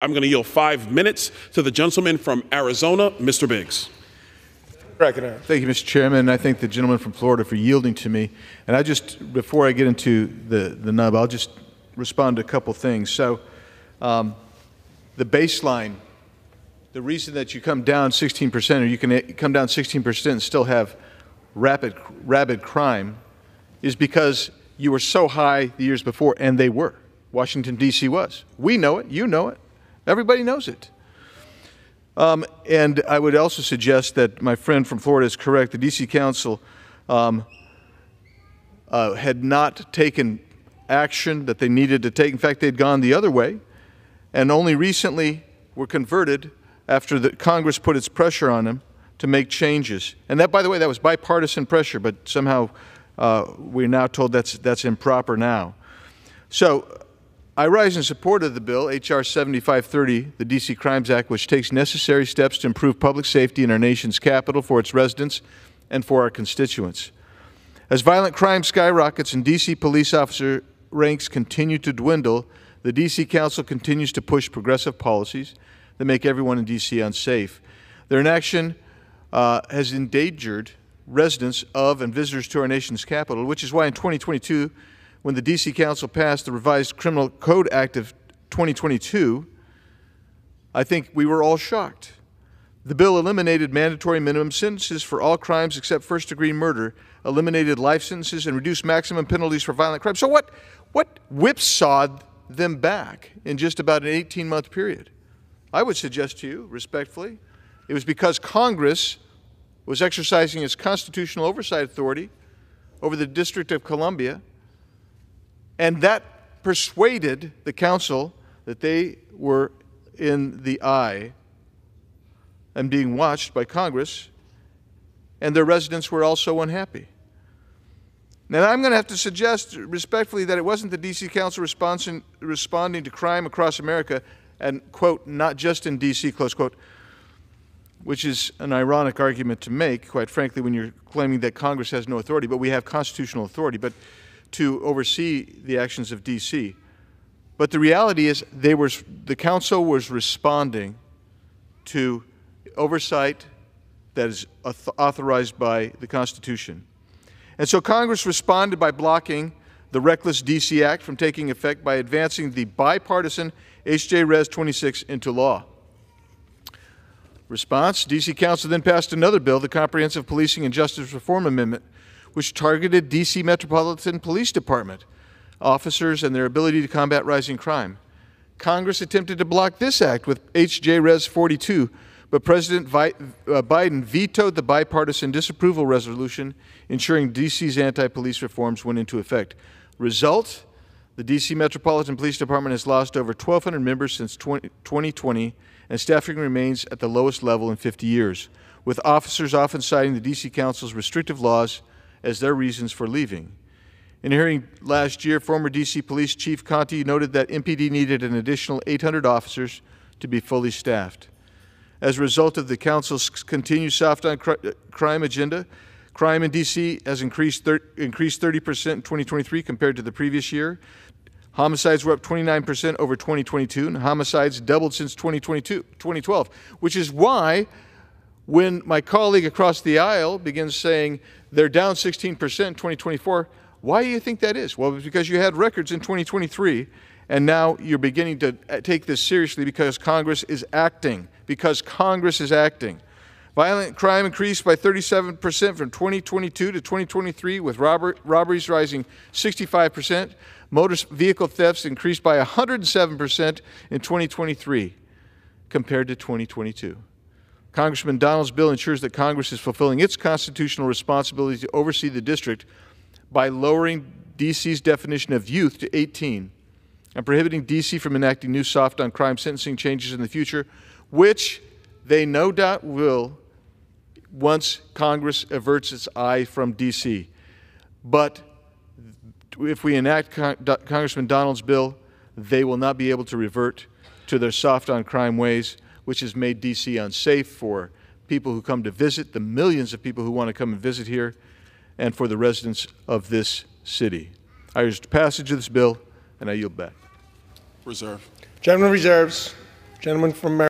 I'm going to yield 5 minutes to the gentleman from Arizona, Mr. Biggs. Thank you, Mr. Chairman. I thank the gentleman from Florida for yielding to me. And before I get into the nub, I'll just respond to a couple things. So the baseline, the reason that you come down 16%, or you can come down 16% and still have rabid crime, is because you were so high the years before, and they were. Washington, D.C. was. We know it. You know it. Everybody knows it. And I would also suggest that my friend from Florida is correct. The D.C. Council had not taken action that they needed to take. In fact, they'd gone the other way, and only recently were converted after the Congress put its pressure on them to make changes. And that, by the way, that was bipartisan pressure, but somehow we're now told that's improper now. So I rise in support of the bill, H.R. 7530, the D.C. Crimes Act, which takes necessary steps to improve public safety in our nation's capital for its residents and for our constituents. As violent crime skyrockets and D.C. police officer ranks continue to dwindle, the D.C. Council continues to push progressive policies that make everyone in D.C. unsafe. Their inaction has endangered residents of and visitors to our nation's capital, which is why in 2022, when the D.C. Council passed the Revised Criminal Code Act of 2022, I think we were all shocked. The bill eliminated mandatory minimum sentences for all crimes except first-degree murder, eliminated life sentences, and reduced maximum penalties for violent crimes. So what whipsawed them back in just about an 18-month period? I would suggest to you, respectfully, it was because Congress was exercising its constitutional oversight authority over the District of Columbia, and that persuaded the council that they were in the eye and being watched by Congress, and their residents were also unhappy. Now, I'm going to have to suggest respectfully that it wasn't the D.C. Council responding to crime across America, and, quote, not just in D.C., close quote, which is an ironic argument to make, quite frankly, when you're claiming that Congress has no authority, but we have constitutional authority, but to oversee the actions of D.C. But the reality is the council was responding to oversight that is authorized by the Constitution. And so Congress responded by blocking the reckless D.C. Act from taking effect by advancing the bipartisan H.J. Res. 26 into law. Response, D.C. Council then passed another bill, the Comprehensive Policing and Justice Reform Amendment, which targeted D.C. Metropolitan Police Department officers and their ability to combat rising crime. Congress attempted to block this act with H.J. Res. 42, but President Biden vetoed the bipartisan disapproval resolution, ensuring D.C.'s anti-police reforms went into effect. Result, the D.C. Metropolitan Police Department has lost over 1,200 members since 2020, and staffing remains at the lowest level in 50 years, with officers often citing the D.C. Council's restrictive laws as their reasons for leaving. In a hearing last year, former D.C. Police Chief Conti noted that MPD needed an additional 800 officers to be fully staffed. As a result of the Council's continued soft-on-crime agenda, crime in D.C. has increased 30% in 2023 compared to the previous year. Homicides were up 29% over 2022, and homicides doubled since 2012, which is why when my colleague across the aisle begins saying they're down 16% in 2024, why do you think that is? Well, it's because you had records in 2023, and now you're beginning to take this seriously because Congress is acting. Violent crime increased by 37% from 2022 to 2023, with robberies rising 65%. Motor vehicle thefts increased by 107% in 2023 compared to 2022. Congressman Donald's bill ensures that Congress is fulfilling its constitutional responsibility to oversee the district by lowering D.C.'s definition of youth to 18 and prohibiting D.C. from enacting new soft-on-crime sentencing changes in the future, which they no doubt will once Congress averts its eye from D.C. But if we enact Congressman Donald's bill, they will not be able to revert to their soft-on-crime ways, which has made D.C. unsafe for people who come to visit, the millions of people who want to come and visit here, and for the residents of this city. I urge passage of this bill, and I yield back. Reserve. Gentleman reserves. Gentleman from Maryland.